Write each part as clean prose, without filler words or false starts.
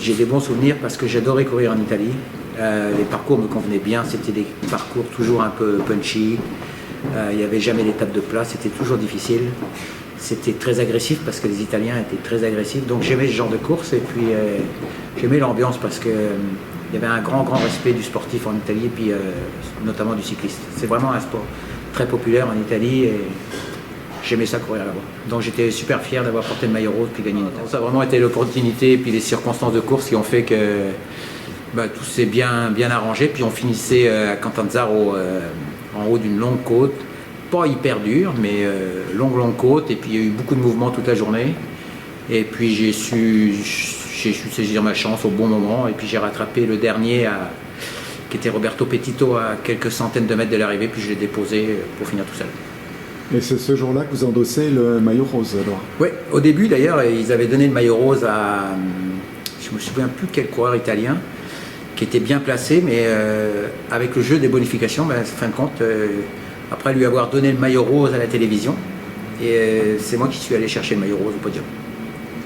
j'ai des bons souvenirs parce que j'adorais courir en Italie. Les parcours me convenaient bien, c'était des parcours toujours un peu punchy. Il n'y avait jamais d'étape de plat, c'était toujours difficile. C'était très agressif parce que les Italiens étaient très agressifs. Donc j'aimais ce genre de course et puis j'aimais l'ambiance parce que il y avait un grand respect du sportif en Italie et puis notamment du cycliste. C'est vraiment un sport très populaire en Italie et j'aimais ça courir là-bas. Donc j'étais super fier d'avoir porté le maillot rose puis gagné une étape. Ça a vraiment été l'opportunité et puis les circonstances de course qui ont fait que tout s'est bien arrangé. Puis on finissait à Catanzaro en haut d'une longue côte, pas hyper dure, mais longue côte. Et puis il y a eu beaucoup de mouvements toute la journée. Et puis j'ai su saisir ma chance au bon moment. Et puis j'ai rattrapé le dernier qui était Roberto Petito à quelques centaines de mètres de l'arrivée. Puis je l'ai déposé pour finir tout seul. Et c'est ce jour-là que vous endossez le maillot rose alors? Oui, au début d'ailleurs, ils avaient donné le maillot rose à, je ne me souviens plus quel coureur italien, qui était bien placé, mais avec le jeu des bonifications, fin de compte, après lui avoir donné le maillot rose à la télévision, et c'est moi qui suis allé chercher le maillot rose au podium.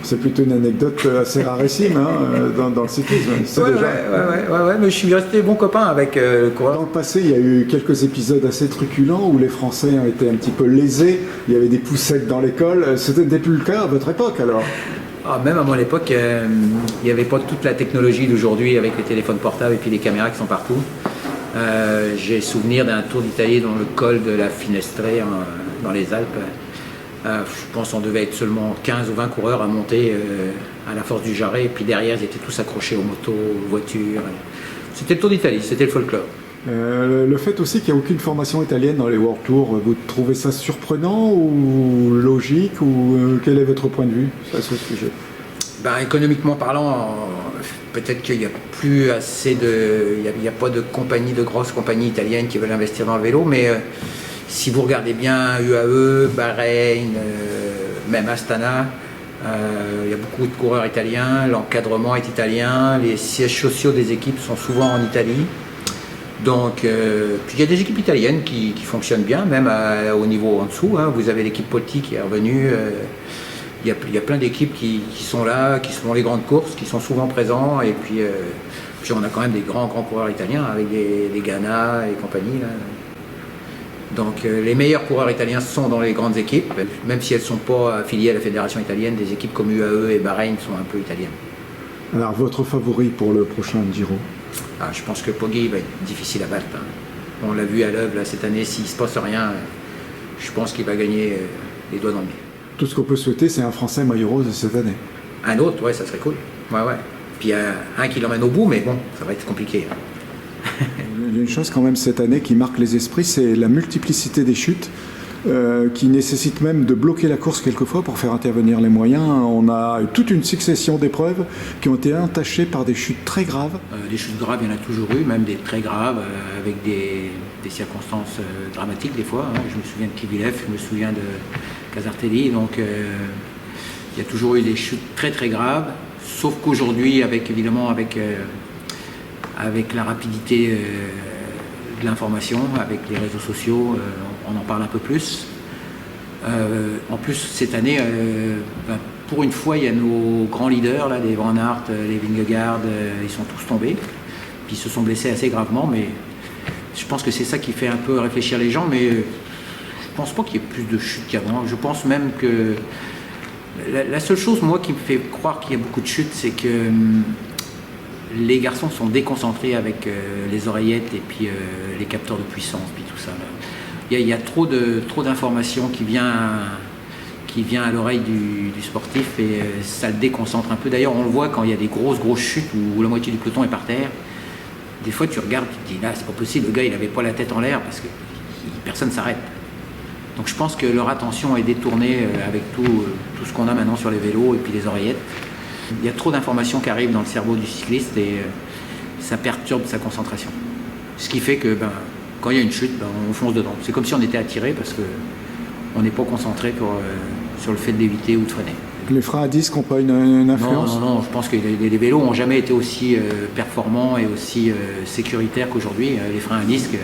C'est plutôt une anecdote assez rarissime dans le cyclisme. Ouais, mais je suis resté bon copain avec le coureur. Dans le passé, il y a eu quelques épisodes assez truculents où les Français ont été un petit peu lésés. Il y avait des poussettes dans l'école. Ce n'était plus le cas à votre époque alors? Même à mon époque, il n'y avait pas toute la technologie d'aujourd'hui avec les téléphones portables et puis les caméras qui sont partout. J'ai souvenir d'un Tour d'Italie dans le col de la Finestrée dans les Alpes. Je pense qu'on devait être seulement 15 ou 20 coureurs à monter à la Force du Jarret, et puis derrière ils étaient tous accrochés aux motos, aux voitures. C'était le Tour d'Italie, c'était le folklore. Le fait aussi qu'il n'y a aucune formation italienne dans les World Tours, vous trouvez ça surprenant ou logique, ou quel est votre point de vue à ce sujet? Économiquement parlant, peut-être qu'il n'y a plus assez il n'y a pas de grosses compagnies italiennes qui veulent investir dans le vélo, mais si vous regardez bien UAE, Bahreïn, même Astana, il y a beaucoup de coureurs italiens, l'encadrement est italien, les sièges sociaux des équipes sont souvent en Italie. Donc, puis il y a des équipes italiennes qui fonctionnent bien, même au niveau en dessous. Vous avez l'équipe Polti qui est revenue. Il y a plein d'équipes qui sont là, qui font les grandes courses, qui sont souvent présents. Et puis on a quand même des grands coureurs italiens avec des Ghana et compagnie. Là. Donc les meilleurs coureurs italiens sont dans les grandes équipes, même si elles ne sont pas affiliées à la fédération italienne. Des équipes comme UAE et Bahreïn sont un peu italiennes. Alors votre favori pour le prochain Giro? Je pense que Poggi va être difficile à battre. On l'a vu à l'œuvre cette année, s'il ne se passe rien, je pense qu'il va gagner les doigts dans le nez. Tout ce qu'on peut souhaiter, c'est un Français maillot rose cette année. Un autre, ouais, ça serait cool. Ouais. Puis il y a un qui l'emmène au bout, mais bon, ça va être compliqué. Il y a une chose quand même cette année qui marque les esprits, c'est la multiplicité des chutes qui nécessite même de bloquer la course quelquefois pour faire intervenir les moyens. On a toute une succession d'épreuves qui ont été entachées par des chutes très graves. Des chutes graves, il y en a toujours eu, même des très graves, avec des circonstances dramatiques des fois. Je me souviens de Kivilev, je me souviens de Casartelli, donc il y a toujours eu des chutes très très graves, sauf qu'aujourd'hui, avec la rapidité de l'information, avec les réseaux sociaux, on en parle un peu plus. En plus, cette année, pour une fois, il y a nos grands leaders, là, les Van Aert, les Vingegaard, ils sont tous tombés, puis ils se sont blessés assez gravement, mais je pense que c'est ça qui fait un peu réfléchir les gens, mais je pense pas qu'il y ait plus de chutes qu'avant. Je pense même que la seule chose, moi, qui me fait croire qu'il y a beaucoup de chutes, c'est que les garçons sont déconcentrés avec les oreillettes et puis les capteurs de puissance, puis tout ça. Là. Il y a trop d'informations qui vient à l'oreille du sportif et ça le déconcentre un peu. D'ailleurs, on le voit quand il y a des grosses chutes où la moitié du peloton est par terre. Des fois, tu regardes, tu te dis là, c'est pas possible, le gars, il n'avait pas la tête en l'air parce que personne ne s'arrête. Donc je pense que leur attention est détournée avec tout ce qu'on a maintenant sur les vélos et puis les oreillettes. Il y a trop d'informations qui arrivent dans le cerveau du cycliste et ça perturbe sa concentration. Ce qui fait que quand il y a une chute, on fonce dedans. C'est comme si on était attiré parce qu'on n'est pas concentré sur le fait d'éviter ou de freiner. Les freins à disque n'ont pas une influence? Non, je pense que les vélos n'ont jamais été aussi performants et aussi sécuritaires qu'aujourd'hui. Les freins à disque,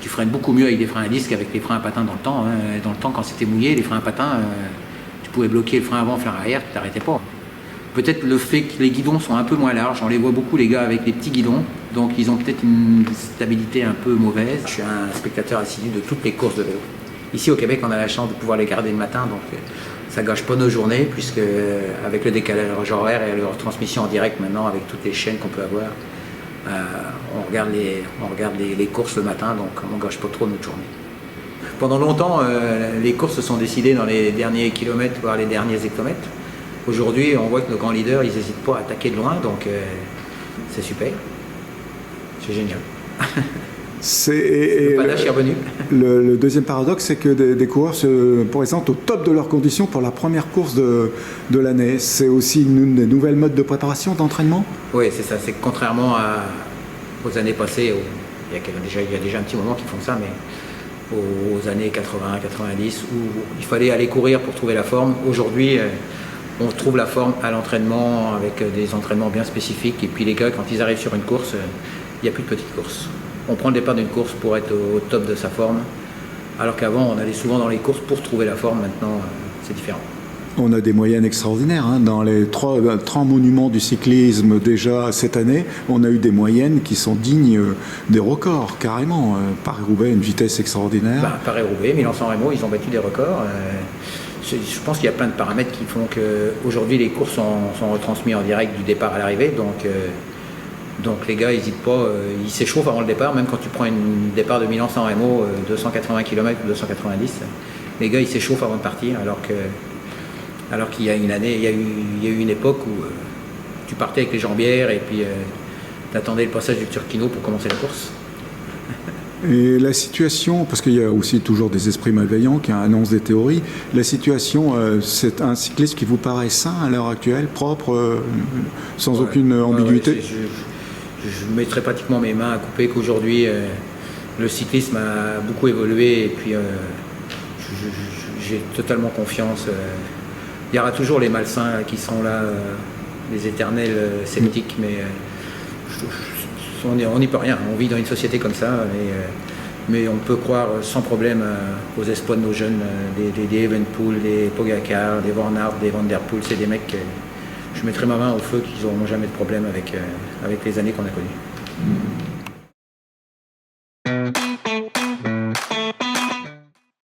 tu freines beaucoup mieux avec des freins à disque qu'avec les freins à patins dans le temps. Dans le temps, quand c'était mouillé, les freins à patins, tu pouvais bloquer le frein avant, le frein arrière, tu t'arrêtais pas. Peut-être le fait que les guidons sont un peu moins larges. On les voit beaucoup, les gars, avec les petits guidons. Donc ils ont peut-être une stabilité un peu mauvaise. Je suis un spectateur assidu de toutes les courses de vélo. Ici au Québec, on a la chance de pouvoir les garder le matin. Donc ça gâche pas nos journées, puisque avec le décalage horaire et leur transmission en direct maintenant, avec toutes les chaînes qu'on peut avoir, on regarde les courses le matin, donc on ne gâche pas trop notre journée. Pendant longtemps, les courses se sont décidées dans les derniers kilomètres, voire les derniers hectomètres. Aujourd'hui, on voit que nos grands leaders, ils n'hésitent pas à attaquer de loin, donc c'est super. C'est génial. Le panache est revenu. Le deuxième paradoxe, c'est que des coureurs se présentent au top de leurs conditions pour la première course de l'année. C'est aussi une des nouvelles modes de préparation, d'entraînement? Oui, c'est ça. C'est que contrairement aux années passées, il y a déjà un petit moment qu'ils font ça, mais aux années 80, 90, où il fallait aller courir pour trouver la forme. Aujourd'hui, on trouve la forme à l'entraînement avec des entraînements bien spécifiques. Et puis les gars, quand ils arrivent sur une course, il n'y a plus de petites courses. On prend le départ d'une course pour être au top de sa forme, alors qu'avant, on allait souvent dans les courses pour trouver la forme. Maintenant, c'est différent. On a des moyennes extraordinaires. Dans les trois monuments du cyclisme déjà cette année, on a eu des moyennes qui sont dignes des records, carrément. Paris-Roubaix, une vitesse extraordinaire. Paris-Roubaix, Milan-San Remo, ils ont battu des records. Je pense qu'il y a plein de paramètres qui font qu'aujourd'hui, les courses sont retransmises en direct du départ à l'arrivée. Donc les gars n'hésitent pas, ils s'échauffent avant le départ. Même quand tu prends un départ de Milan-San Remo, 280 km ou 290, les gars ils s'échauffent avant de partir, alors qu'il y a une année, il y a eu une époque où tu partais avec les jambières et puis tu attendais le passage du Turquino pour commencer la course. Et la situation, parce qu'il y a aussi toujours des esprits malveillants qui annoncent des théories, la situation, c'est un cycliste qui vous paraît sain à l'heure actuelle, propre, sans aucune ambiguïté? Je mettrais pratiquement mes mains à couper qu'aujourd'hui le cyclisme a beaucoup évolué et puis j'ai totalement confiance. Il y aura toujours les malsains qui sont là, les éternels sceptiques, mais on n'y peut rien. On vit dans une société comme ça, mais on peut croire sans problème aux espoirs de nos jeunes, des Evenepoel, des Pogacar, des Van Aert, des Van Der Poel. C'est des mecs, je mettrai ma main au feu qu'ils n'auront jamais de problème avec les années qu'on a connues.